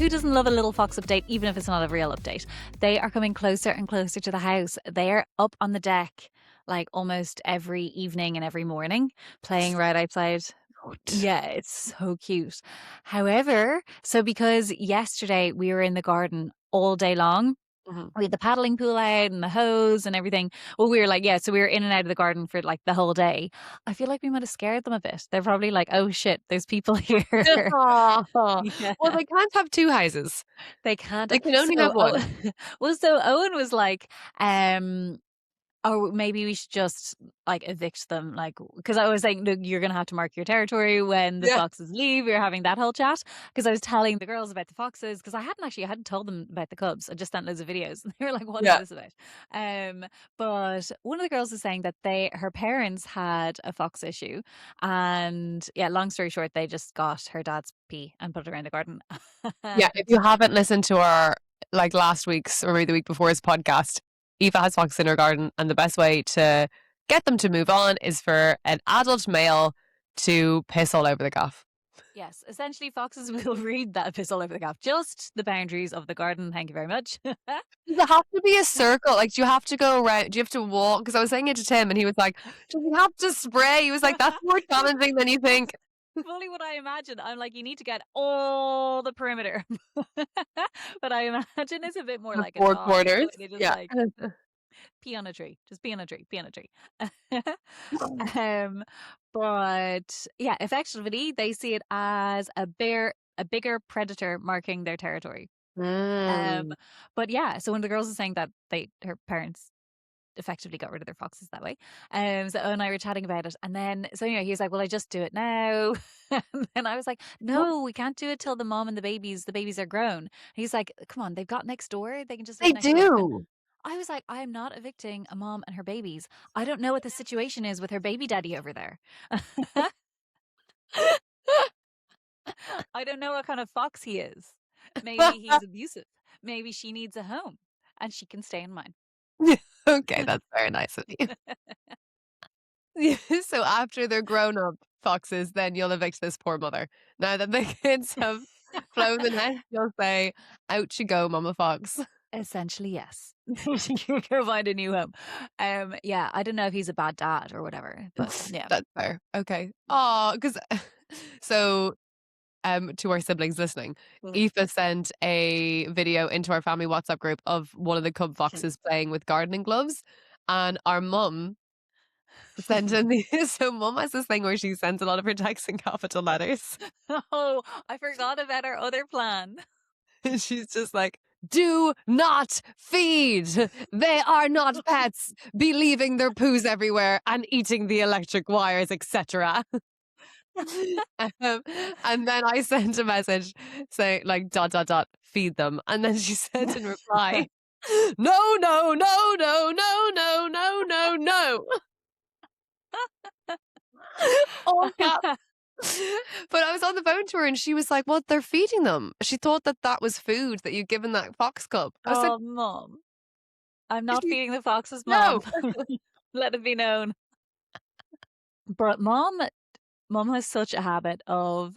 who doesn't love a little fox update, even if it's not a real update? They are coming closer and closer to the house. They're up on the deck like almost every evening and every morning, playing right outside. Yeah, it's so cute. However, so because yesterday we were in the garden all day long, we had the paddling pool out and the hose and everything. Well, we were like, yeah, so we were in and out of the garden for like the whole day. I feel like we might have scared them a bit. They're probably like, oh shit, there's people here. Aw. Yeah. Well, they can't have two houses. They can't. They can only have one. Well, so Owen was like, or maybe we should just like evict them, like, because I was saying, look, you're gonna have to mark your territory when the Yeah. foxes leave. We were having that whole chat because I was telling the girls about the foxes because I hadn't told them about the cubs. I just sent loads of videos and they were like, "What is Yeah. this about?" But one of the girls was saying that her parents had a fox issue, and yeah, long story short, they just got her dad's pee and put it around the garden. Yeah, if you haven't listened to our like last week's or maybe the week before's podcast, Aoife has foxes in her garden, and the best way to get them to move on is for an adult male to piss all over the gaff. Yes, essentially, foxes will read that piss all over the gaff. Just the boundaries of the garden. Thank you very much. Does it have to be a circle? Like, do you have to go around? Do you have to walk? Because I was saying it to Tim, and he was like, "Do you have to spray?" He was like, "That's more challenging than you think." Fully what I imagine. I'm like, you need to get all the perimeter. But I imagine it's a bit more The like a four dog. quarters. They just Yeah. like pee on a tree. Just pee on a tree. Pee on a tree. But yeah, effectively they see it as a bigger predator marking their territory. Mm. But yeah, so when the girls are saying that her parents effectively got rid of their foxes that way. So Owen and I were chatting about it, and then so anyway, he was like, "Well, I just do it now," and then I was like, "No, we can't do it till the mom and the babies are grown." And he's like, "Come on, they've got next door. They can just live They next door." And do. I was like, "I am not evicting a mom and her babies. I don't know what the situation is with her baby daddy over there. I don't know what kind of fox he is. Maybe he's abusive. Maybe she needs a home, and she can stay in mine." Okay, that's very nice of you. So after they're grown up foxes, then you'll evict this poor mother. Now that the kids have flown the nest, you'll say, "Out you go, Mama Fox." Essentially, yes. You go find a new home. Yeah, I don't know if he's a bad dad or whatever, but yeah. That's fair. Okay. Oh, because so to our siblings listening, Aoife sent a video into our family WhatsApp group of one of the cub foxes playing with gardening gloves, and our mum sent in the so mum has this thing where she sends a lot of her texts in capital letters. Oh, I forgot about our other plan. And she's just like, "Do not feed. They are not pets. Be leaving their poos everywhere and eating the electric wires, etc." And then I sent a message saying like ... feed them. And then she said in reply, "No, no, no, no, no, no, no, no, no." All caps. But I was on the phone to her and she was like, "What? They're feeding them." She thought that that was food that you'd given that fox cub. I was like, Oh, Mom. I'm not she- feeding the foxes, "No." Mom. Let it be known. But Mom has such a habit of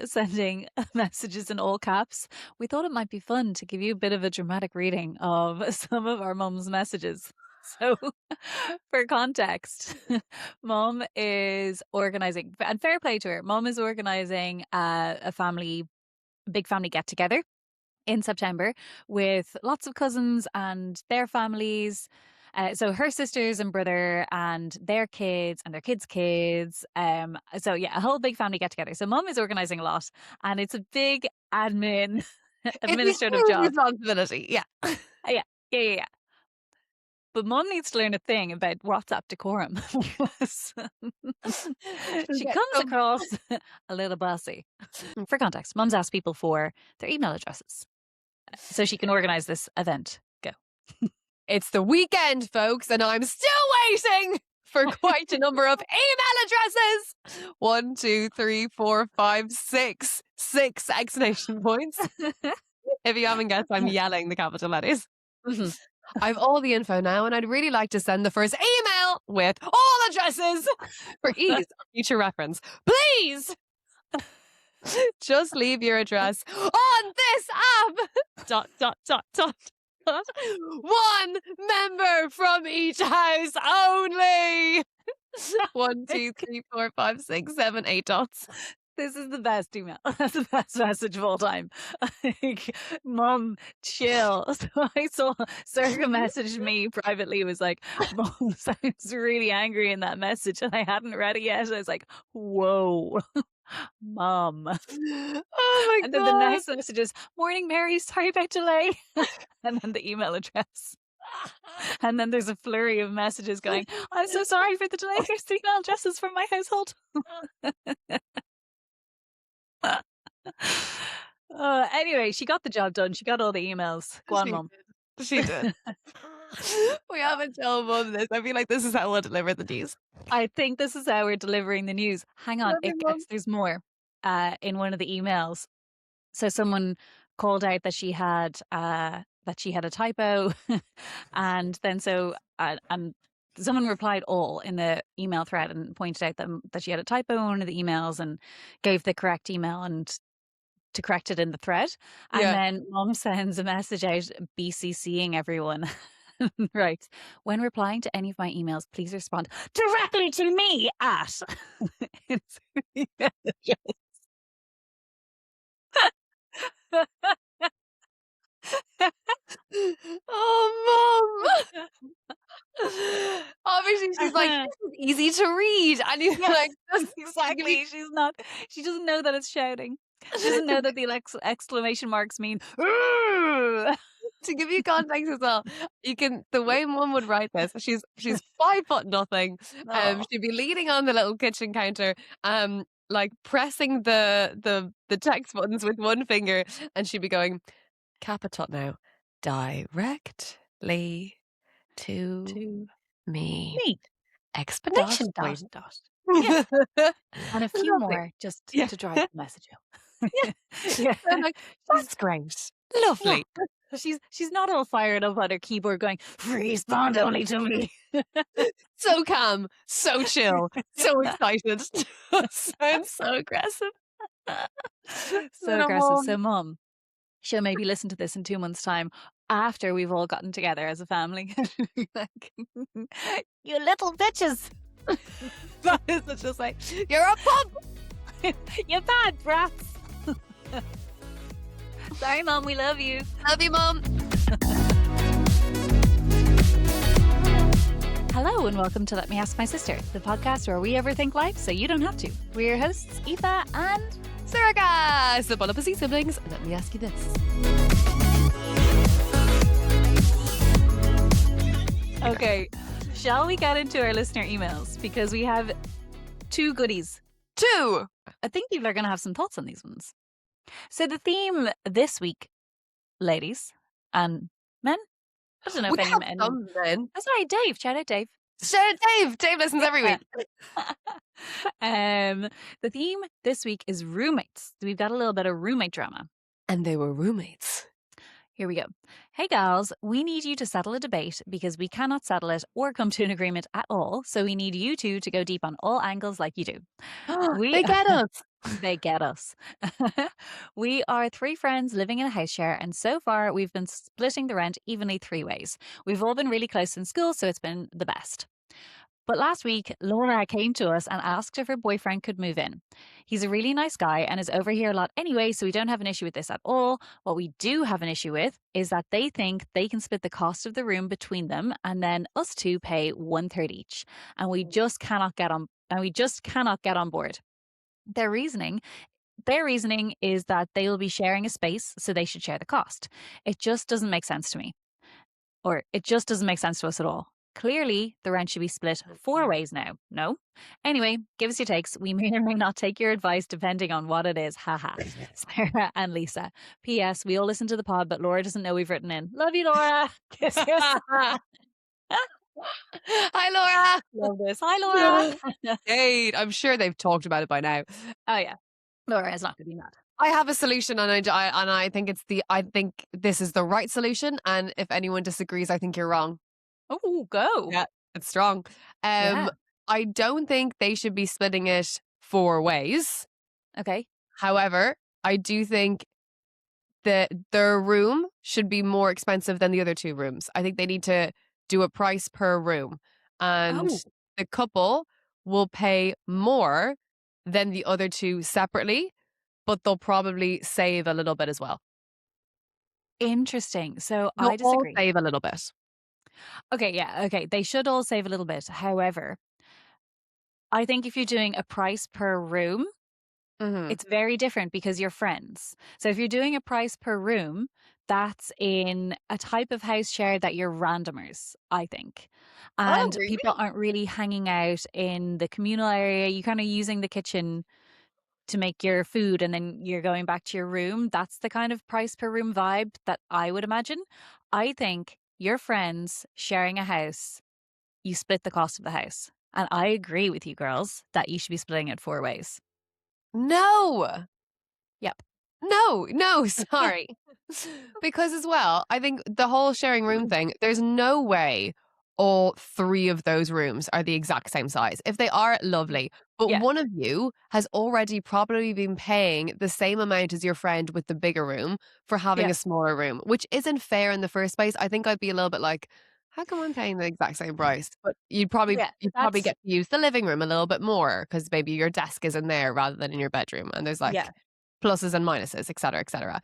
sending messages in all caps. We thought it might be fun to give you a bit of a dramatic reading of some of our mum's messages. So, for context, Mom is organizing, and fair play to her. Mom is organizing a big family get together in September with lots of cousins and their families. So her sisters and brother and their kids and their kids' kids. So yeah, a whole big family get together. So Mum is organizing a lot, and it's a big It's a administrative huge job. responsibility. Yeah. Yeah. But Mum needs to learn a thing about WhatsApp decorum. She comes across a little bossy. For context, Mum's asked people for their email addresses so she can organize this event. Go. It's the weekend, folks, and I'm still waiting for quite a number of email addresses. 1, 2, 3, 4, 5, 6. 6 exclamation points. If you haven't guessed, I'm yelling the capital letters. I have all the info now, and I'd really like to send the first email with all addresses for ease of future reference. Please! Just leave your address on this dot, dot, dot, dot, dot. One member from each house only. 1, 2, 3, 4, 5, 6, 7, 8 dots. This is the best email. That's the best message of all time. Like, Mom, chill. So I saw Sorcha messaged me privately, was like, Mom sounds really angry in that message, and I hadn't read it yet. I was like, whoa, Mom. Oh my And then the god. next message is, Morning, Mary, sorry about delay. And then the email address. And then there's a flurry of messages going, I'm so sorry for the delay. Here's the email addresses from my household. Anyway, she got the job done. She got all the emails. Go on, She Mum. did. She did. We haven't told Mum this. I feel like this is how we'll deliver the news. I think this is how we're delivering the news. Hang on, Love you, it Mum. gets there's more. In one of the emails, so someone called out that she had a typo, and then and someone replied all in the email thread and pointed out that she had a typo in one of the emails and gave the correct email and to correct it in the thread. And Yeah. then Mum sends a message out BCCing everyone. Right. When replying to any of my emails, please respond directly to me at. Oh, Mum. Obviously, she's like, this is easy to read. And you're Yeah, like, exactly. She doesn't know that it's shouting. She doesn't know that the exclamation marks mean. to give you context as well, the way Mum would write this, she's 5 foot nothing. Oh, She'd be leaning on the little kitchen counter, like pressing the text buttons with one finger, and she'd be going, Capital now, directly to to me! me. Dot, Explanation dot, point. dot. Yeah. And a few Lovely. more just Yeah. to drive the message home. Yeah. Yeah. I'm like, that's great. Yeah. Lovely. She's not all fired up on her keyboard going, respond only to me. So calm, so chill, so excited. Sounds so aggressive. So Little aggressive. Mum. So Mum, she'll maybe listen to this in 2 months' time after we've all gotten together as a family. Like, you little bitches. That is just like, you're a pup. You bad brats. Sorry, Mum, we love you. Love you, Mum. Hello and welcome to Let Me Ask My Sister, the podcast where we overthink life so you don't have to. We're your hosts, Aoife and Sorcha, so Bullapusy siblings. And let me ask you this. Okay, shall we get into our listener emails? Because we have 2 goodies. 2. I think people are going to have some thoughts on these ones. So the theme this week, ladies and men, I don't know We if have any men. some then. Oh, sorry, Dave. Shout out, Dave. Shout out Dave. Dave listens every week. The theme this week is roommates. We've got a little bit of roommate drama. And they were roommates. Here we go. Hey, gals, we need you to settle a debate because we cannot settle it or come to an agreement at all. So we need you two to go deep on all angles like you do. They get us. They get us. We are 3 friends living in a house share, and so far we've been splitting the rent evenly 3 ways. We've all been really close in school, so it's been the best. But last week, Laura came to us and asked if her boyfriend could move in. He's a really nice guy and is over here a lot anyway, so we don't have an issue with this at all. What we do have an issue with is that they think they can split the cost of the room between them and then us two pay 1/3 each. And we just cannot get on board. Their reasoning is that they will be sharing a space, so they should share the cost. It just doesn't make sense to me. Or it just doesn't make sense to us at all. Clearly, the rent should be split 4 ways now. No? Anyway, give us your takes. We may or may not take your advice depending on what it is. Haha. Sarah and Lisa. P.S. We all listen to the pod, but Laura doesn't know we've written in. Love you, Laura. Kiss, kiss. Hi, Laura. Love this. Hi, Laura. Jade, I'm sure they've talked about it by now. Oh, yeah. Laura is not going to be mad. I have a solution, and I think I think this is the right solution. And if anyone disagrees, I think you're wrong. Oh, go. Yeah, it's strong. Yeah. I don't think they should be splitting it 4 ways. Okay. However, I do think their room should be more expensive than the other two rooms. I think they need to do a price per room, and Oh, the couple will pay more than the other two separately, but they'll probably save a little bit as well. interesting. So I They'll all disagree. save a little bit. Okay, yeah, okay. They should all save a little bit. However, I think if you're doing a price per room, Mhm. it's very different because you're friends. So if you're doing a price per room, that's in a type of house share that you're randomers, I think. Oh, And really? people aren't really hanging out in the communal area. You're kind of using the kitchen to make your food and then you're going back to your room. That's the kind of price per room vibe that I would imagine. I think your friends sharing a house, you split the cost of the house. And I agree with you girls that you should be splitting it four ways. No. Yep. No, sorry. Because as well, I think the whole sharing room thing, there's no way all three of those rooms are the exact same size. If they are, lovely. But Yeah. one of you has already probably been paying the same amount as your friend with the bigger room for having Yeah. a smaller room, which isn't fair in the first place. I think I'd be a little bit like, how come I'm paying the exact same price? But Yeah. you'd probably That's, get to use the living room a little bit more because maybe your desk is in there rather than in your bedroom. And there's yeah. like pluses and minuses, et cetera, et cetera.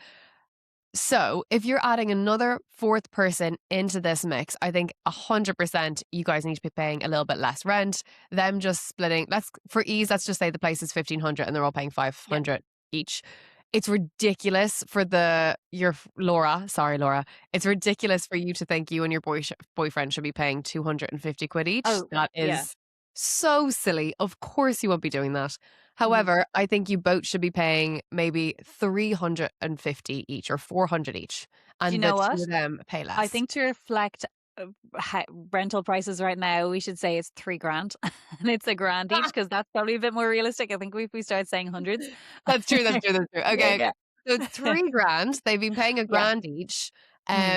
So, if you're adding another fourth person into this mix, I think 100% you guys need to be paying a little bit less rent. Them just splitting, let's for ease, let's just say the place is 1500 and they're all paying Yeah. 500 each. It's ridiculous for the your Laura, sorry Laura. It's ridiculous for you to think you and your boyfriend should be paying 250 quid each. Oh, That yeah. is so silly. Of course you won't be doing that. Mhm. However, I think you both should be paying maybe 350 each or 400 each, Do you and the know two what? of them pay I less. think to reflect rental prices right now, we should say it's 3 grand and it's a grand each Ah, because that's probably a bit more realistic. I think if we start saying hundreds. that's true, that's true, that's true. Yeah, Okay, okay. yeah. So it's 3 grand, they've been paying a Yeah. grand each, Mm,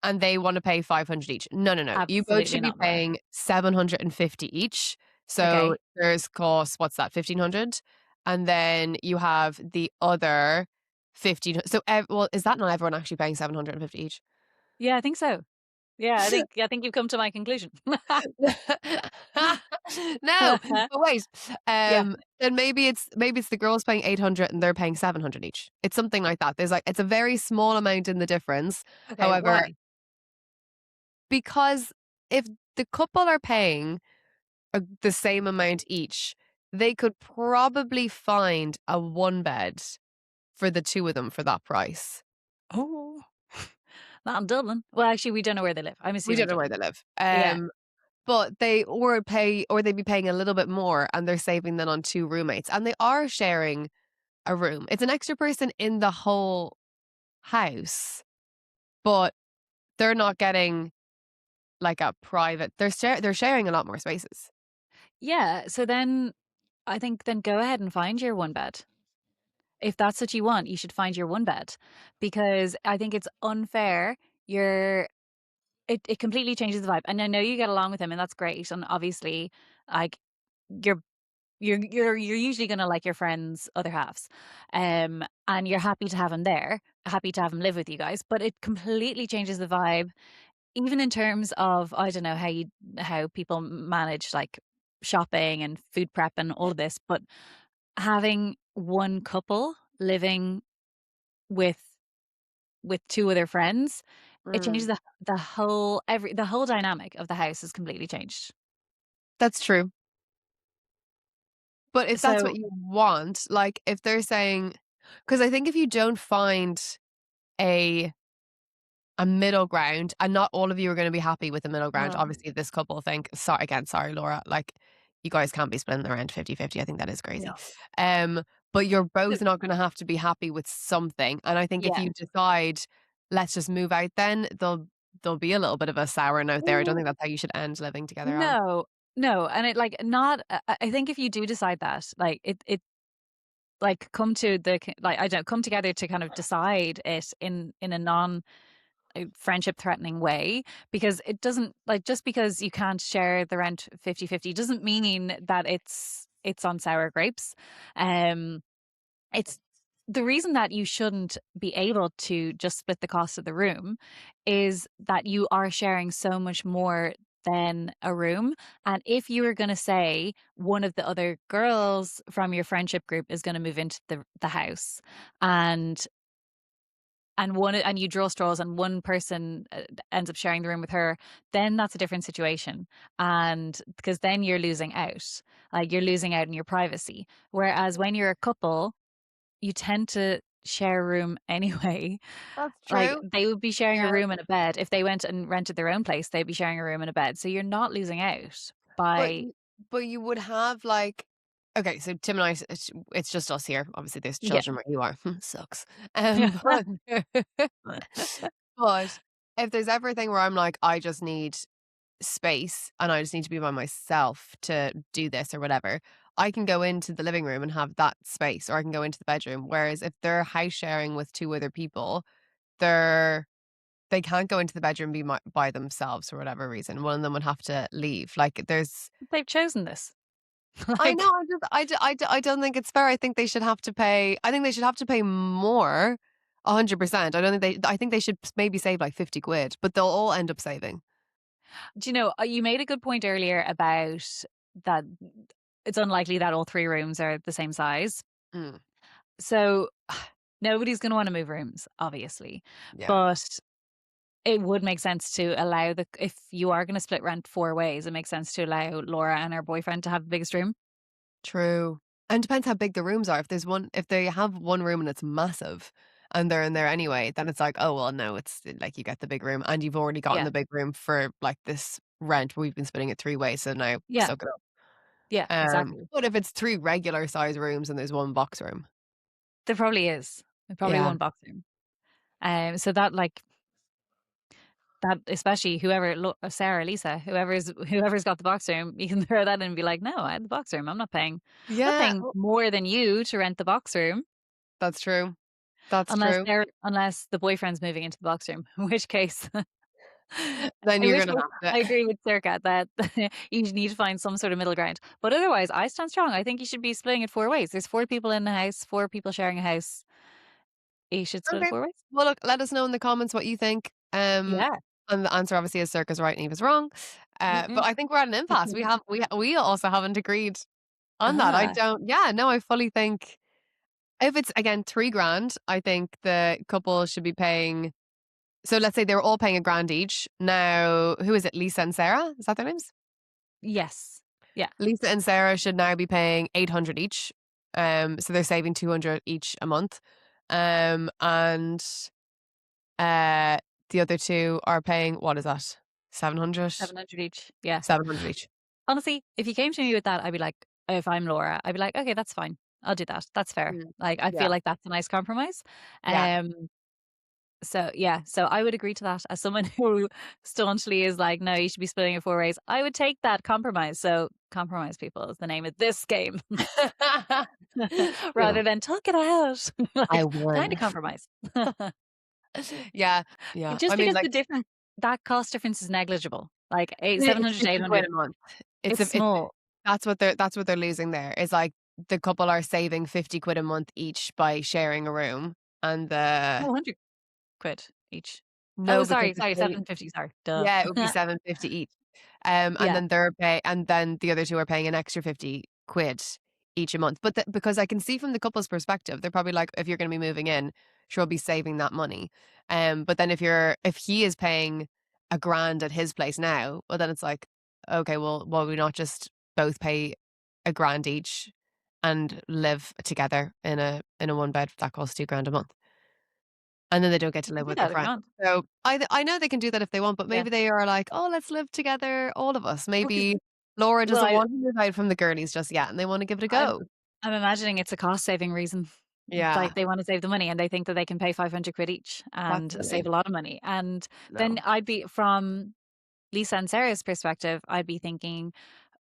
and they wanna pay 500 each. No, no, no, you both absolutely should be not more. paying 750 each. So Okay. there's cost, what's that, 1,500? And then you have the other 15, so well, is that not everyone actually paying 750 each? Yeah, I think so. Yeah, I think you've come to my conclusion. No, but wait, Yeah. then maybe it's the girls paying 800 and they're paying 700 each. It's something like that. There's like it's a very small amount in the difference. Okay. However, Why? because if the couple are paying the same amount each, they could probably find a one bed for the two of them for that price. Oh, not in Dublin. Well, actually, we don't know where they live. I'm We assuming don't know where Dublin. they live. Yeah. But they'd be paying a little bit more and they're saving then on two roommates and they are sharing a room. It's an extra person in the whole house, but they're not getting like a private they're sharing a lot more spaces. Yeah. So then I think then go ahead and find your one bed. If that's what you want, you should find your one bed because I think it's unfair. You're it completely changes the vibe. And I know you get along with him and that's great. And obviously, like you're you're usually gonna like your friends' other halves. And you're happy to have him there, happy to have him live with you guys. But it completely changes the vibe, even in terms of I don't know how people manage like shopping and food prep and all of this, but having one couple living with two other friends, it changes Mm, the whole dynamic of the house is completely changed. that's true. But if that's what So you want, like if they're saying, because I think if you don't find a a middle ground, and not all of you are going to be happy with the middle ground. no. Obviously, this couple think, sorry, again, sorry, Laura, like you guys can't be splitting the rent 50-50. I think that is crazy. No. But you're So both not going to have to be happy with something. And I think if yeah. you decide, let's just move out, then there'll be a little bit of a sour note there. I don't Ooh, think that's how you should end living together on. no. No, and it like not I think if you do decide that, like it like come to like I don't know, come together to kind of decide it in a non friendship threatening way because it doesn't like just because you can't share the rent 50-50 doesn't mean that it's on sour grapes. Um it's the reason that you shouldn't be able to just split the cost of the room is that you are sharing so much more than a room. And if you were going to say one of the other girls from your friendship group is going to move into the house and and you draw straws and one person ends up sharing the room with her, then that's a different situation. And because then you're losing out, like you're losing out in your privacy. Whereas when you're a couple, you tend to share a room anyway. That's Like true. they would be sharing a Yeah. room and a bed. If they went and rented their own place, they'd be sharing a room and a bed. So you're not losing out But by, y but you would have, like okay, so Tim and I, it's just us here. Obviously, there's yeah. children where you are. Sucks. Yeah. But but if there's ever a thing where I'm like, "I just need space, and I just need to be by myself to do this," or whatever, I can go into the living room and have that space, or I can go into the bedroom. Whereas if they're house sharing with 2 other people, they're they can't go into the bedroom, be by themselves for whatever reason. One of them would have to leave. Like, there's They've chosen this. I know, Like, I don't think it's fair. I think they should have to pay I think they should have to pay more, 100%. I don't think I think they should maybe save, like, 50 quid, but they'll all end up saving. do you know, you made a good point earlier about that it's unlikely that all three rooms are the same size. Mm, So nobody's going to want to move rooms, obviously. yeah. But it would make sense to allow if you are going to split rent four ways, it makes sense to allow Laura and her boyfriend to have the biggest room. True. And depends how big the rooms are. If they have one room and it's massive and they're in there anyway, then it's like, "Oh, well, no, it's like you get the big room and you've already gotten Yeah. the big room for like this rent. We've been splitting it 3 ways, so now Yeah. suck it up." Yeah. Exactly. But if it's 3 regular size rooms and there's 1 box room. There probably is. There probably Yeah. one box room. So that like that, especially whoever, Sarah, Lisa, whoever's got the box room, you can throw that in and be like, no, I had the box room. I'm not Yeah, paying oh, more than you to rent the box room. that's true. That's Unless true. unless the boyfriend's moving into the box room, in which case Then in you're which gonna case have I to agree with Circa that you need to find some sort of middle ground. But otherwise, I stand strong. I think you should be splitting it four ways. There's four people in the house, four people sharing a house. You should split it Okay. four ways. Well, look, let us know in the comments what you think. Yeah. And the answer obviously is Circa's right and Eva's wrong. But Mm-mm. I think we're at an impasse. We also haven't agreed on that. I Ah, don't yeah, no, I fully think if it's again 3 grand, I think the couple should be paying so let's say they were all paying a grand each. Now, who is it? Lisa and Sarah? Is that their names? yes. Yeah. Lisa and Sarah should now be paying 800 each. So they're saving 200 each a month. And uh the other two are paying what is that? 700? 700 each. Yeah. 700 each. Honestly, if you came to me with that, I'd be like, if I'm Laura, I'd be like, okay, that's fine. I'll do that. That's fair. Mm. Like, I Yeah. feel like that's a nice compromise. Yeah. Um, So yeah, so I would agree to that as someone who staunchly is like, no, you should be splitting it four ways. I would take that compromise. So compromise people is the name of this game Yeah. rather than talk it out. I Like find a won. compromise. Yeah. Yeah. I Just mean, because like, the difference that cost difference is negligible. Like eight, it's 700 to 50 quid 800. a month. It's It's a it's small. that's what they're losing there. Is like the couple are saving 50 quid a month each by sharing a room and No, the 100 quid each. Oh, no, because sorry, if sorry, they 750. Sorry. Duh. yeah, it would be 750 each. And Yeah. then and then the other two are paying an extra 50 quid each a month. But because I can see from the couple's perspective, they're probably like, if you're going to be moving in, sure, be saving that money. But then if he is paying a grand at his place now, well, then it's like, okay, well, why we not just both pay a grand each and live together in a one bed that costs 2 grand a month? And then they don't get to You can live do with their that if you friend. want. So I know they can do that if they want, but Yeah. maybe they are like, "Oh, let's live together, all of us." Because Maybe Laura well, doesn't want to move out from the girlies just yet, and they want to give it a I'm go. I'm imagining it's a cost saving reason. Yeah, Like they want to save the money and they think that they can pay 500 quid each that's and save silly. a lot of money. And then No. I'd be from Lisa and Sarah's perspective, I'd be thinking,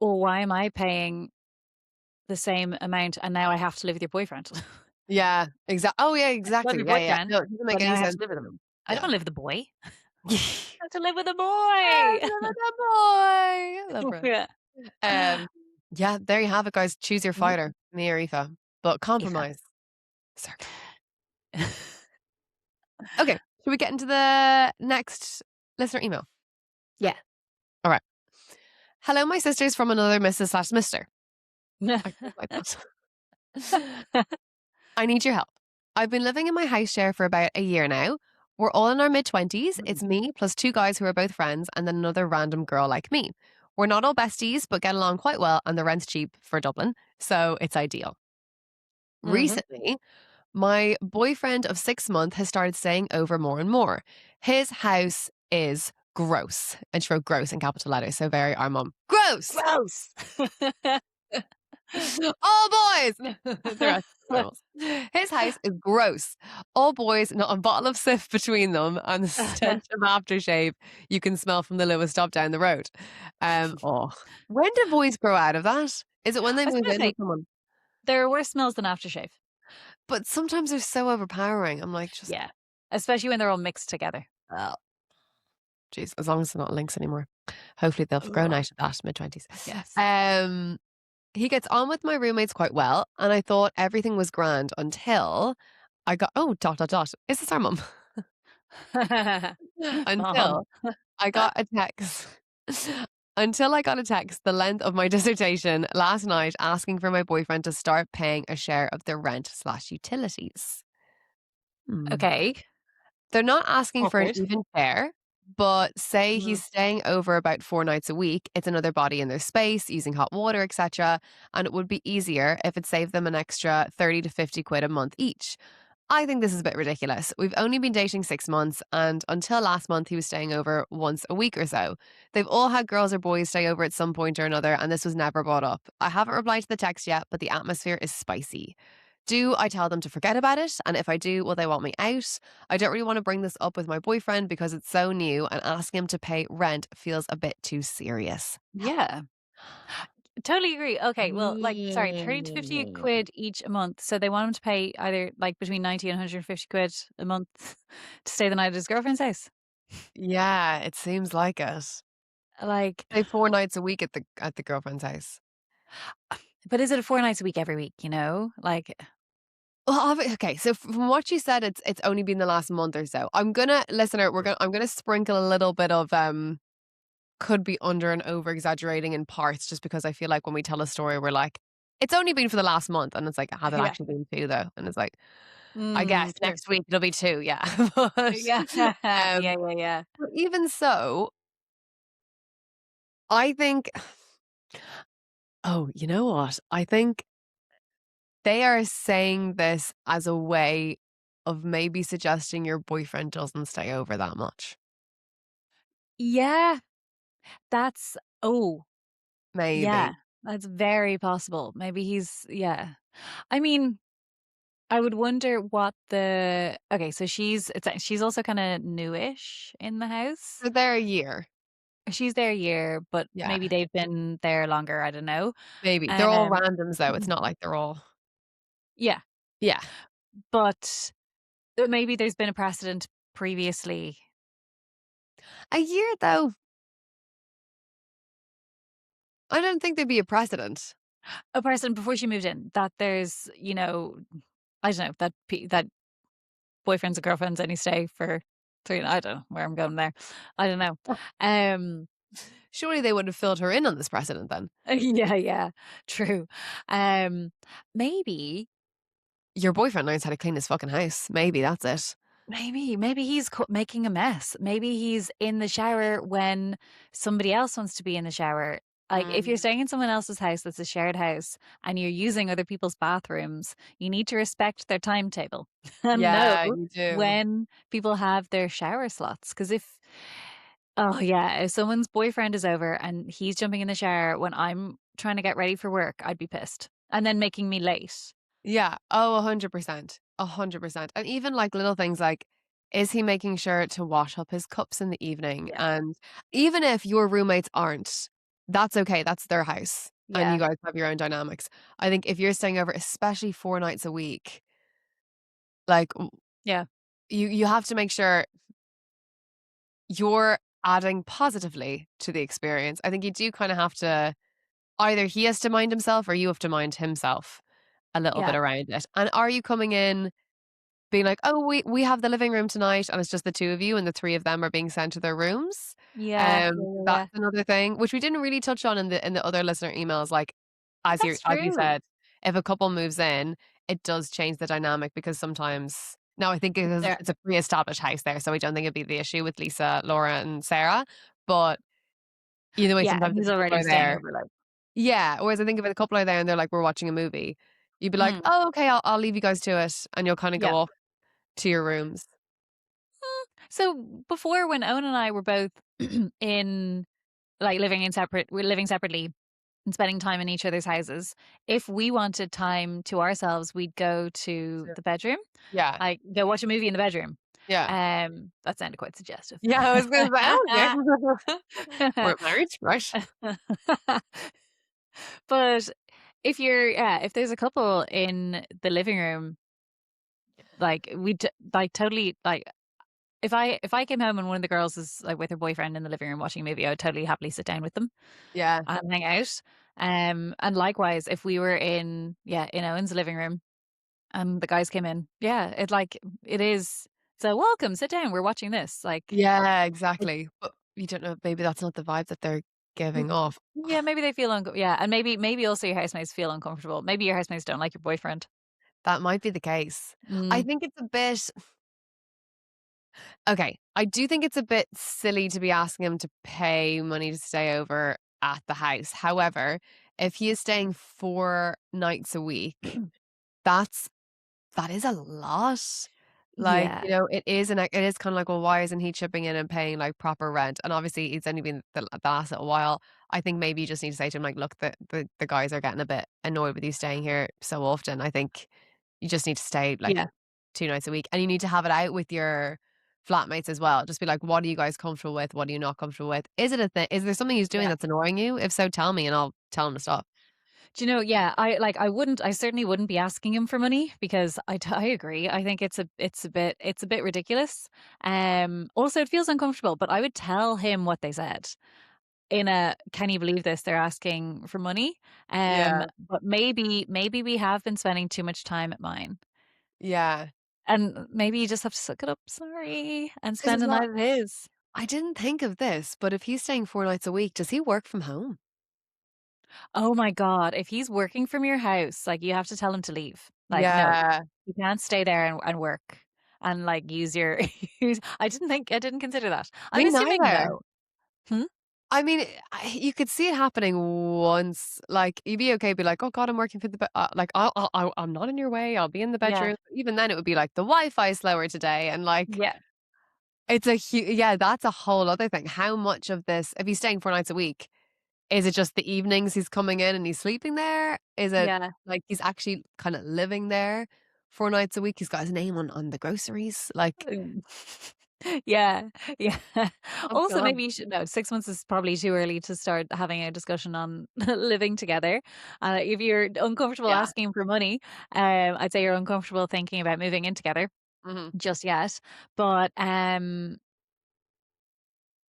oh, why am I paying the same amount and now I have to live with your boyfriend? Yeah, oh, yeah, I love exactly. your Yeah, yeah. boyfriend, No, it doesn't make but now any I have to sense live with to him. them. I don't Yeah. want to live with a boy. I Yes, have to live with a look boy. at that boy. Love her. Yeah. Yeah, there you have it, guys. Choose your Mhm. fighter, me or Aoife, but Aoife. compromise. Circa. Okay. Should we get into the next listener email? Yeah. All right. Hello, my sisters from another Mrs. slash Mister. I quite like that. I need your help. I've been living in my house share for about a year now. We're all in our mid 20s. It's me plus two guys who are both friends and then another random girl like me. We're not all besties, but get along quite well, and the rent's cheap for Dublin, so it's ideal. Hmm. Recently, my boyfriend of 6 months has started staying over more and more. His house is gross. And she wrote gross in capital letters, so very our mum. Gross! Gross. All boys! The rest are girls. His house is gross. All boys, not a bottle of Sif between them, and the stench of aftershave you can smell from the lowest stop down the road. Oh. When do boys grow out of that? Is it when I they was move gonna in say with someone? there are worse smells than aftershave. But sometimes they're so overpowering. I'm like, just, Yeah, especially when they're all mixed together. oh, jeez, as long as they're not links anymore. Hopefully they'll have grown Ugh. out of that mid-20s. Yes. Um, he gets on with my roommates quite well, and I thought everything was grand until I got, oh, dot, dot, dot. Is this our mum? Mom. Until I got a text. Until I got a text the length of my dissertation last night asking for my boyfriend to start paying a share of the rent slash utilities. Hmm. Okay. They're not asking for an Awkward. even share, but say Mm. he's staying over about 4 nights a week, it's another body in their space, using hot water, etc. And it would be easier if it saved them an extra 30 to 50 quid a month each. I think this is a bit ridiculous. We've only been dating 6 months, and until last month, he was staying over once a week or so. They've all had girls or boys stay over at some point or another, and this was never brought up. I haven't replied to the text yet, but the atmosphere is spicy. Do I tell them to forget about it? And if I do, will they want me out? I don't really want to bring this up with my boyfriend because it's so new, and asking him to pay rent feels a bit too serious. Help. Yeah. Totally agree. Okay, well, like, sorry, 30 to 50 Mm. quid each a month. So they want him to pay either like between 90 and 150 quid a month to stay the night at his girlfriend's house. Yeah, it seems like it. Like, Say 4 nights a week at the girlfriend's house. but is it a 4 nights a week every week, you know? Like, Well, okay. So from what you said, it's only been the last month or so. I'm gonna listener. I'm gonna sprinkle a little bit of could be under and over exaggerating in parts, just because I feel like when we tell a story, we're like, it's only been for the last month, and it's like, has it yeah. actually been two though? And it's like, I guess Mm, true. next week it'll be two. Yeah, but Yeah. Yeah, um, yeah, yeah. but even so, I think. Oh, you know what? I think they are saying this as a way of maybe suggesting your boyfriend doesn't stay over that much. Yeah, that's oh, yeah, Maybe. that's very possible. Maybe he's yeah. I mean, I would wonder what the okay, so she's also kind of newish in the house. They're there a year. She's there a year, but Yeah, maybe they've been there longer. I don't know. maybe. They're all Um, randoms though. It's not like they're all. yeah, Yeah. but maybe there's been a precedent previously. A year though, I don't think there'd be a precedent. A person before she moved in that there's, I don't know that that boyfriends and girlfriends only stay for three. I don't know where I'm going there. I don't know. Um, Surely they would have filled her in on this precedent then. yeah, yeah, true. Um, maybe. Your boyfriend knows how to clean his fucking house. Maybe that's it. Maybe he's making a mess. Maybe he's in the shower when somebody else wants to be in the shower. Like if you're Mm. staying in someone else's house that's a shared house and you're using other people's bathrooms, you need to respect their timetable and know Yeah, you do. when people have their shower slots. Because if, oh yeah, if someone's boyfriend is over and he's jumping in the shower when I'm trying to get ready for work, I'd be pissed. And then making me late. Yeah. Oh, 100%. 100%. And even like little things like, is he making sure to wash up his cups in the evening? Yeah. And even if your roommates aren't, that's okay. That's their house. And you Yeah. guys have your own dynamics. I think if you're staying over, especially 4 nights a week, like Yeah. you have to make sure you're adding positively to the experience. I think you do kind of have to either he has to mind himself or you have to mind himself a little bit Yeah. around it. And are you coming in? being like, "Oh, we have the living room tonight, and it's just the 2 of you, and the 3 of them are being sent to their rooms." Yeah, yeah, yeah, That's yeah. another thing, which we didn't really touch on in the other listener emails, like, That's as you true. said, if a couple moves in, it does change the dynamic because sometimes now I think There it's a pre-established house there, so I don't think it'd be the issue with Lisa, Laura, and Sarah, but either way, yeah, and sometimes if he's a couple already are staying there. over, like Yeah, whereas I think if a couple are there and they're like, "We're watching a movie," you'd be like, mm, "Oh, okay, I'll leave you guys to it," and you'll kinda go yeah. off to your rooms. So before when Owen and I were both in like we're living separately and spending time in each other's houses, if we wanted time to ourselves, we'd go to Sure. the bedroom, Yeah, like go watch a movie in the bedroom. yeah. That sounded quite suggestive. Yeah, I was gonna say, "Oh, okay." Weren't married, right? But if you're yeah, if there's a couple in the living room, like like totally like if I came home and one of the girls is like with her boyfriend in the living room watching a movie, I would totally happily sit down with them Yeah, and hang out. And likewise, if we were in Owen's living room and the guys came in, yeah, it is. So welcome, sit down. We're watching this. yeah, It, exactly, but you don't know, maybe that's not the vibe that they're mm, giving off. yeah, maybe they feel yeah, and maybe also your housemates feel uncomfortable. Maybe your housemates don't like your boyfriend. That might be the case. I Mm, think it's a bit okay, I do think it's a bit silly to be asking him to pay money to stay over at the house. However, if he is staying 4 nights a week, that's that is a lot. Like, yeah, you know, it is kinda like, well, why isn't he chipping in and paying, like, proper rent? And obviously, he's only been the last little while. I think maybe you just need to say to him, like, "Look, the guys are getting a bit annoyed with you staying here so often. I think you just need to stay, like, yeah, 2 nights a week." And you need to have it out with your flatmates as well. Just be like, "What are you guys comfortable with? What are you not comfortable with? Is it a thing? Is there something he's doing yeah. that's annoying you? If so, tell me, and I'll tell him to stop." Do you know, yeah, I certainly wouldn't be asking him for money because I agree. I think it's a bit ridiculous. Also it feels uncomfortable, but I would tell him what they said in a can you believe this? They're asking for money. Yeah, But maybe we have been spending too much time at mine. yeah. And maybe you just have to suck it up, sorry, and 'Cause spend as a well night at his. I didn't think of this, but if he's staying 4 nights a week, does he work from home? Oh my God, if he's working from your house, like, you have to tell him to leave. Like, no, Yeah. you can't stay there and work and, like, use your I didn't consider that. I'm Me assuming neither. no. Hmm? I mean, you could see it happening once. Like, you'd be okay, be like, "Oh god, I'm working for the like, I'm not in your way, I'll be in the Yeah, bedroom." Even then, it would be like, "The Wi-Fi is slower today," and, like, yeah, it's yeah, that's a whole other thing. How much of this if he's staying 4 nights a week, is it just the evenings he's coming in and he's sleeping there? Is it, yeah. like, he's actually kinda living there 4 nights a week? He's got his name on the groceries, like, Mm. Yeah, yeah. what's Also, going on? maybe you should no, 6 months is probably too early to start having a discussion on living together. If you're uncomfortable Yeah. asking for money, I'd say you're uncomfortable thinking about moving in together Mhm. just yet. But,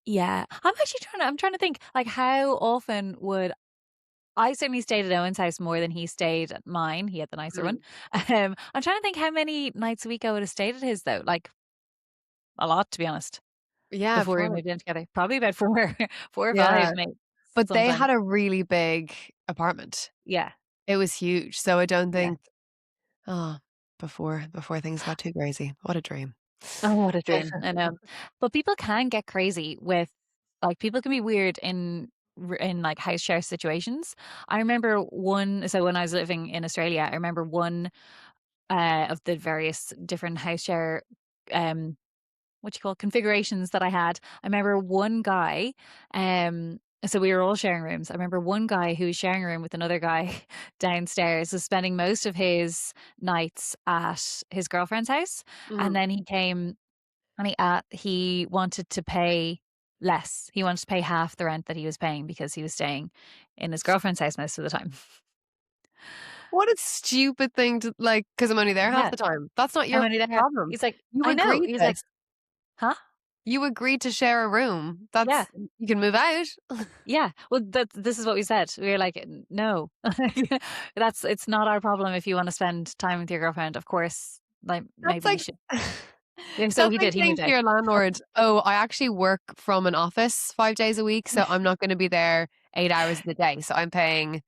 yeah, I'm trying to think, like, how often would I certainly stayed at Owen's house more than he stayed at mine. He had the nicer one. Mhm. I'm trying to think how many nights a week I would have stayed at his though, like, a lot, to be honest, Yeah, before we probably. moved in together. Probably about 4 4 or 5 Yeah. maybe But they sometimes. had a really big apartment. Yeah, It was huge, so I don't yeah. think oh, before things got too crazy. What a dream. Oh, what a dream. I know. But people can get crazy with like, people can be weird in, like, house share situations. I remember one so when I was living in Australia, I remember one, of the various different house share, um, what you call configurations that I had. I remember one guy, so we were all sharing rooms. I remember one guy who was sharing a room with another guy downstairs was spending most of his nights at his girlfriend's house, and Mhm. then he came and he wanted to pay less. He wanted to pay half the rent that he was paying because he was staying in his girlfriend's house most of the time. What a stupid thing to like. Because 'cause I'm only there half Yeah, the time. That's not I'm your only there. problem. He's like, You "I know." agreed He's like, this. "Huh?" You agreed to share a room. Yeah. That's you can move out. Yeah. Well, this is what we said. We were like, "No." It's not our problem if you wanna spend time with your girlfriend, of course. Like That's maybe you like should. Yeah, so that's he like did. He saying moved to out. your landlord, "Oh, I actually work from an office 5 days a week, so I'm not gonna be there 8 hours of the day, so I'm paying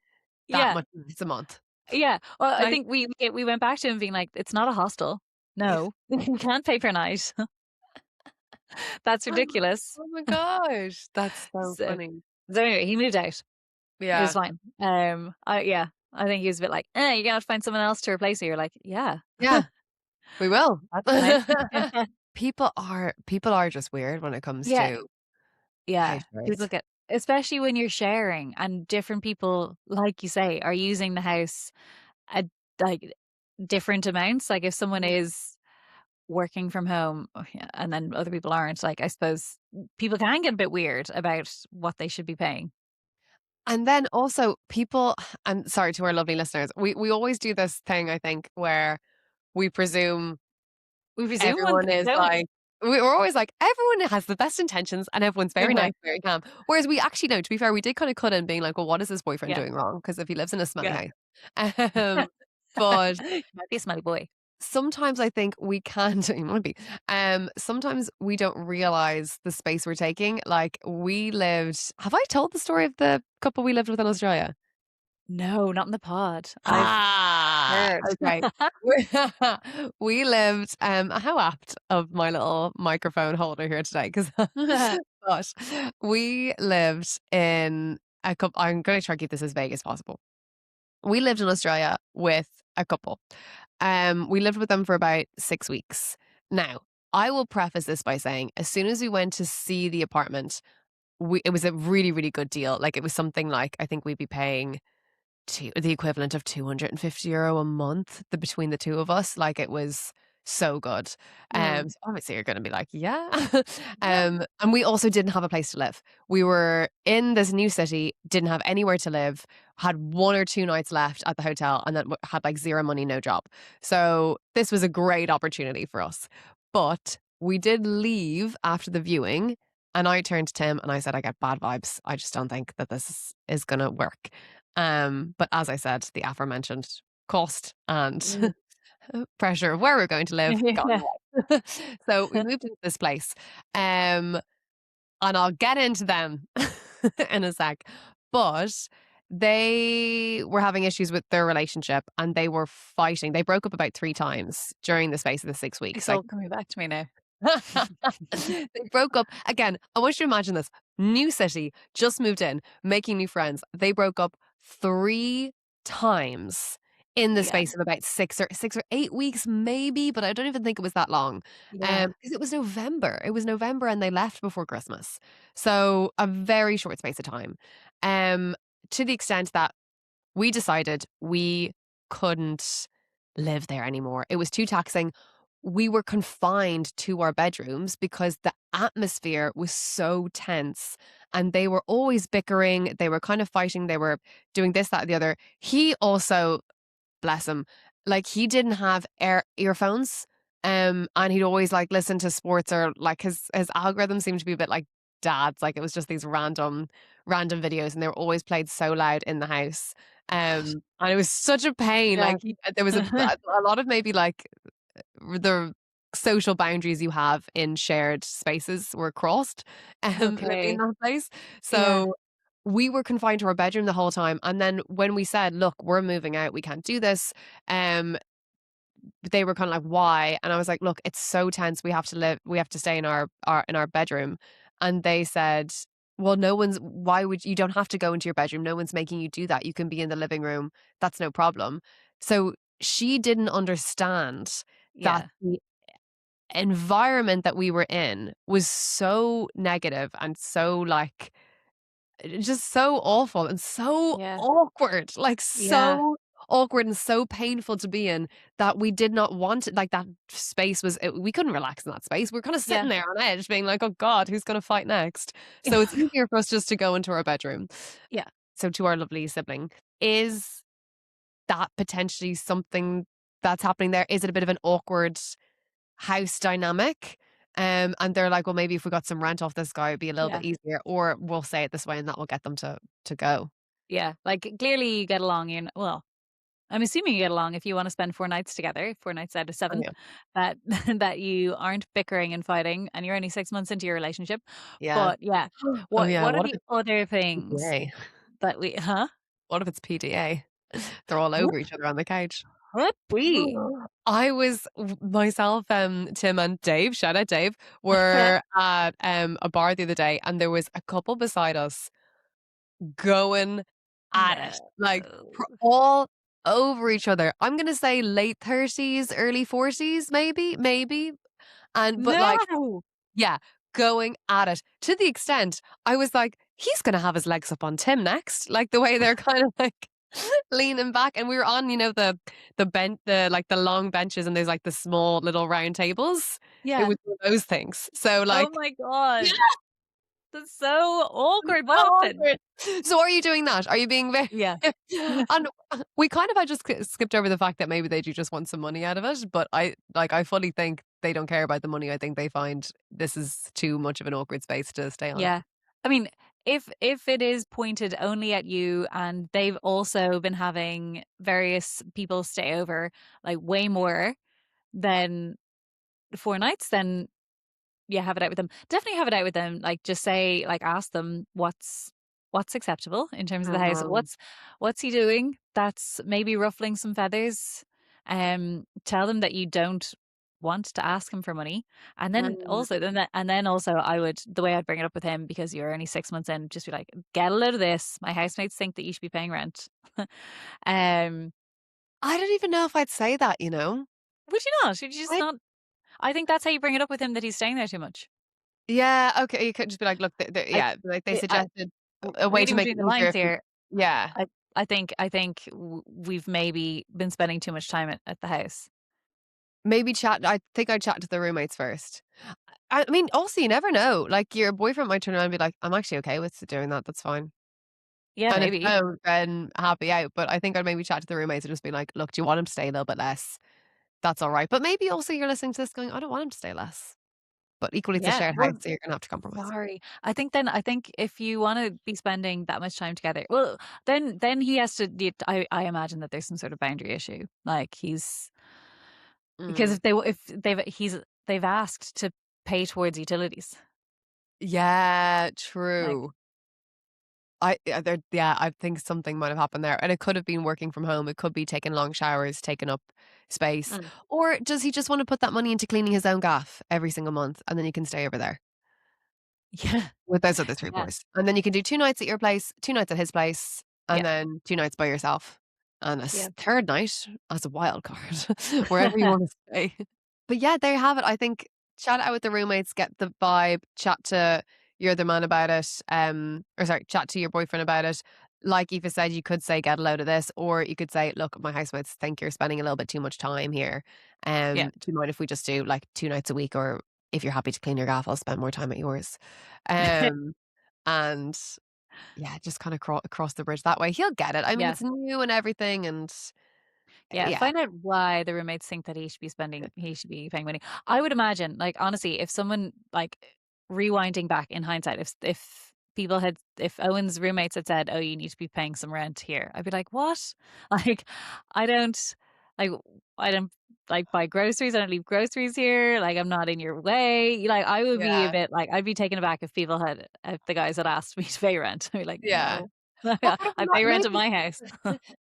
that Yeah, much a month." yeah. Well, I Like, think we went back to him being like, "It's not a hostel. No, you can't pay per night. That's ridiculous." oh my gosh, that's so So, funny. so anyway, he moved out. It was Yeah. fine. Yeah, I think he was a bit like, you gotta find someone else to replace you. You're like, yeah, Yeah, we will. that's fine. People are just weird when it comes Yeah, to yeah. house shares. People get, especially when you're sharing and different people, like you say, are using the house at like different amounts. Like if someone Mm. is working from home, yeah, and then other people aren't, like I suppose people can get a bit weird about what they should be paying. And then also people I'm sorry to our lovely listeners, we always do this thing, I think, where we presume We presume one everyone thing, is don't we? like we're always like, everyone has the best intentions and everyone's very nice, very calm. Whereas we actually know, to be fair, we did kind of cut in being like, well, what is this boyfriend Yeah, doing wrong? Because if he lives in a smelly yeah. house. But Might be a smelly boy. sometimes I think we can you might be. Sometimes we don't realize the space we're taking. Like we lived have I told the story of the couple we lived with in Australia? No, not in the pod. I've Ah, heard. okay. We we lived, how apt of my little microphone holder here today, because but we lived in a couple. I'm gonna try to keep this as vague as possible. We lived in Australia with a couple. We lived with them for about 6 weeks. Now, I will preface this by saying, as soon as we went to see the apartment, we it was a really, really good deal. Like, it was something like, I think we'd be paying the equivalent of €250 a month between the two of us. Like it was so good. Mm, So obviously you're going to be like, yeah. yeah. And we also didn't have a place to live. We were in this new city, didn't have anywhere to live, had 1 or 2 nights left at the hotel, and then had like zero money, no job. So this was a great opportunity for us. But we did leave after the viewing. And I turned to Tim and I said, I get bad vibes. I just don't think that this is going to work. But as I said, the aforementioned cost and Mm. pressure of where we're going to live got in Yeah. the way. So we moved into this place. Um, and I'll get into them in a sec. But they were having issues with their relationship and they were fighting. They broke up about 3 times during the space of the 6 weeks. It's Like all coming back to me now. they broke up again. I want you to imagine this. New city, just moved in, making new friends. They broke up 3 times in the Yeah. space of about 6 or 8 weeks, maybe, but I don't even think it was that long. Yeah. Because it was November. It was November and they left before Christmas. So a very short space of time. Um, to the extent that we decided we couldn't live there anymore. It was too taxing. We were confined to our bedrooms because the atmosphere was so tense and they were always bickering. They were kind of fighting. They were doing this, that, and the other. He also, bless him, like he didn't have earphones. And he'd always like listen to sports or like his algorithm seemed to be a bit like dad's. Like it was just these random videos and they were always played so loud in the house. Gosh. And it was such a pain. Yeah. Like there was a lot of maybe like the social boundaries you have in shared spaces were crossed living in Okay. that place. Yeah. So we were confined to our bedroom the whole time. And then when we said, look, we're moving out, we can't do this, um, they were kind of like, why? And I was like, look, it's so tense. We have to stay in our bedroom. And they said, well, why would you don't have to go into your bedroom? No one's making you do that. You can be in the living room. That's no problem. So she didn't understand that Yeah. the environment that we were in was so negative and so like just so awful and so Yeah. awkward, like Yeah. so awkward and so painful to be in that we did not want it. Like that space we couldn't relax in that space. We're kind of sitting Yeah. there on edge, being like, "Oh God, who's going to fight next?" So it's easier for us just to go into our bedroom. Yeah. So to our lovely sibling, is that potentially something that's happening there? Is it a bit of an awkward house dynamic? And they're like, well, maybe if we got some rent off this guy, it'd be a little bit Yeah. easier, or we'll say it this way, and that will get them to go. Yeah. Like clearly you get along, well, I'm assuming you get along if you want to spend 4 nights together, 4 nights out of Oh, 7, yeah. that that you aren't bickering and fighting, and you're only 6 months into your relationship. Yeah. But yeah, Oh, yeah. what are What if the it's other things PDA? that we, huh? What if it's PDA? They're all over each other on the couch. Could be. I was myself, Tim and Dave, shout out Dave, were at a bar the other day, and there was a couple beside us going at it, No. like all over each other. I'm gonna say late 30s, early 40s, maybe. And but like, No. yeah, going at it to the extent I was like, he's gonna have his legs up on Tim next. Like the way they're kind of like leaning back, and we were on, the bench, the like the long benches, and there's like the small little round tables. It Yeah. was one of those things. So Oh like, my yeah, god. That's so it was awkward. What so happened? awkward. So are you doing that? Are you being very Yeah. and we kind of had just skipped over the fact that maybe they do just want some money out of it, but I fully think they don't care about the money. I think they find this is too much of an awkward space to stay on. Yeah. I mean, if it is pointed only at you and they've also been having various people stay over, like, way more than 4 nights, then yeah, have it out with them. Definitely have it out with them. Like, just say, like, ask them what's acceptable in terms of the house. Mhm. What's he doing that's maybe ruffling some feathers? Tell them that you don't want to ask him for money, and then Mm. also I would, the way I'd bring it up with him, because you're only 6 months in, just be like, get a load of this. My housemates think that you should be paying rent. um, I don't even know if I'd say that, you know? would you not? Should you just I not? I think that's how you bring it up with him, that he's staying there too much. Yeah, okay, you could just be like, "Look, I, yeah," like, they I suggested a way to reading make between it the easier lines if you here, Yeah. I think we've maybe been spending too much time at the house. Maybe chat I think I'd chat to the roommates first. I mean, also, you never know, like, your boyfriend might turn around and be like, "I'm actually okay with doing that, that's fine." Yeah, And if maybe. so, then happy out, but I think I'd maybe chat to the roommates and just be like, "Look, do you want him to stay a little bit less? That's alright." But maybe also you're listening to this going, "I don't want him to stay less." But equally, it's a Yeah. shared house, Well, so you're gonna have to compromise. sorry. I think if you want to be spending that much time together, well, then he has to. I imagine that there's some sort of boundary issue. Like, he's, because Mm. if they've asked to pay towards utilities. Yeah, Like, true. I think something might have happened there, and it could have been working from home. It could be taking long showers, taking up space, mm. or does he just want to put that money into cleaning his own gaff every single month, and then you can stay over there Yeah, with those other 3 yeah, boys, and then you can do 2 nights at your place, 2 nights at his place, and yeah, then 2 nights by yourself, and a yeah. 3rd night as a wild card, wherever you want to stay. But yeah, there you have it. I think chat it out with the roommates, get the vibe, chat to your other man about it, or sorry, chat to your boyfriend about it. Like Aoife said, you could say, get a load of this, or you could say, look, my housemates think you're spending a little bit too much time here. Yeah. Do you mind if we just do like 2 nights a week, or if you're happy to clean your gaff, I'll spend more time at yours. Um, and yeah, just kind of cross the bridge that way. He'll get it. I mean, Yeah. it's new and everything, and Yeah, yeah, find out why the roommates think that he should be paying money. I would imagine, like, honestly, if someone, like, rewinding back in hindsight, if Owen's roommates had said, "Oh, you need to be paying some rent here," I'd be like, "What?" Like, I don't, like, I don't, like, buy groceries. I don't leave groceries here. Like, I'm not in your way. Like, I would be a yeah. bit like, I'd be taken aback if the guys had asked me to pay rent. I'd be like, Yeah. no, But what if I not? pay rent at Maybe my house.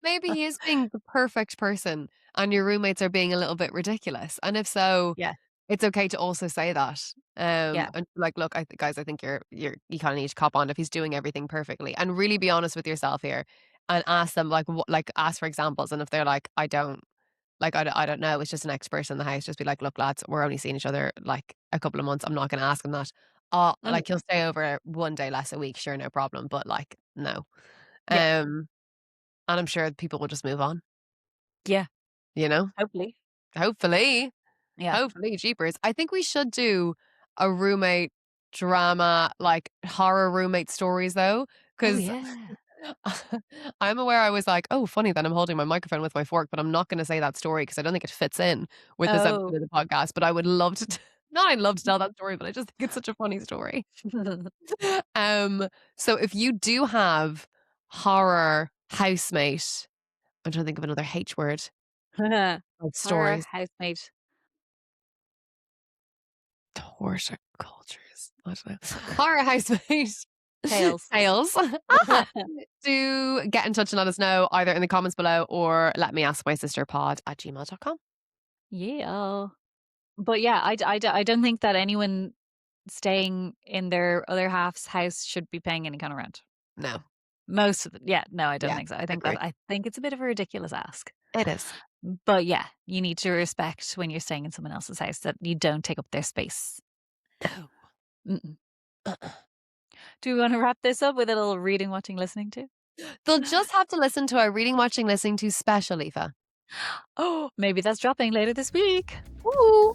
maybe he is being the perfect person and your roommates are being a little bit ridiculous. And if so, Yeah, it's okay to also say that. yeah. And like, look, guys, I think you kind of need to cop on if he's doing everything perfectly, and really be honest with yourself here, and ask them like, like ask for examples. And if they're like, I don't. Like, I don't know, it's just an next person in the house. Just be like, "Look, lads, we're only seeing each other, like, a couple of months. I'm not gonna ask him that. Oh, Mhm. like, he'll stay over 1 day less a week, sure, no problem, but, like, no." Yeah. Um, and I'm sure people will just move on, Yeah, you know? hopefully. Hopefully. Yeah. Hopefully, jeepers. I think we should do a roommate drama, like, horror roommate stories, though, Oh, because yeah. I'm aware I was like, "Oh, funny that I'm holding my microphone with my fork," but I'm not gonna say that story because I don't think it fits in with this episode Oh. of the podcast, but I would love to not I'd love to tell that story, but I just think it's such a funny story. Um, so if you do have horror housemate I'm trying to think of another H word. Like Horror stories. housemate. Horticultures. I don't know. Horror housemate. Tails. Tales. Do get in touch and let us know either in the comments below or let me ask my sister pod at gmail.com. Yeah. But yeah, I don't think that anyone staying in their other half's house should be paying any kind of rent. No. Most of it. Yeah, no, I don't Yeah. think so. Agree. I think it's a bit of a ridiculous ask. It is. But yeah, you need to respect when you're staying in someone else's house that you don't take up their space. No. Mm-mm. Uh-uh. Do we want to wrap this up with a little reading, watching, listening to? They'll just have to listen to our reading, watching, listening to special, Aoife. Oh, maybe that's dropping later this week. Ooh.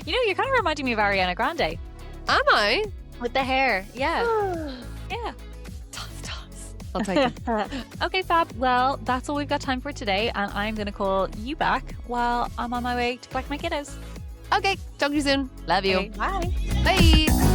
You know, you're kind of reminding me of Ariana Grande Am I? with the hair. Yeah. Yeah. Toss. I'll take it. Okay, Fab. Well, that's all we've got time for today. And I'm going to call you back while I'm on my way to collect my kiddos. Okay. Talk to you soon. Love you. Okay, bye. Bye.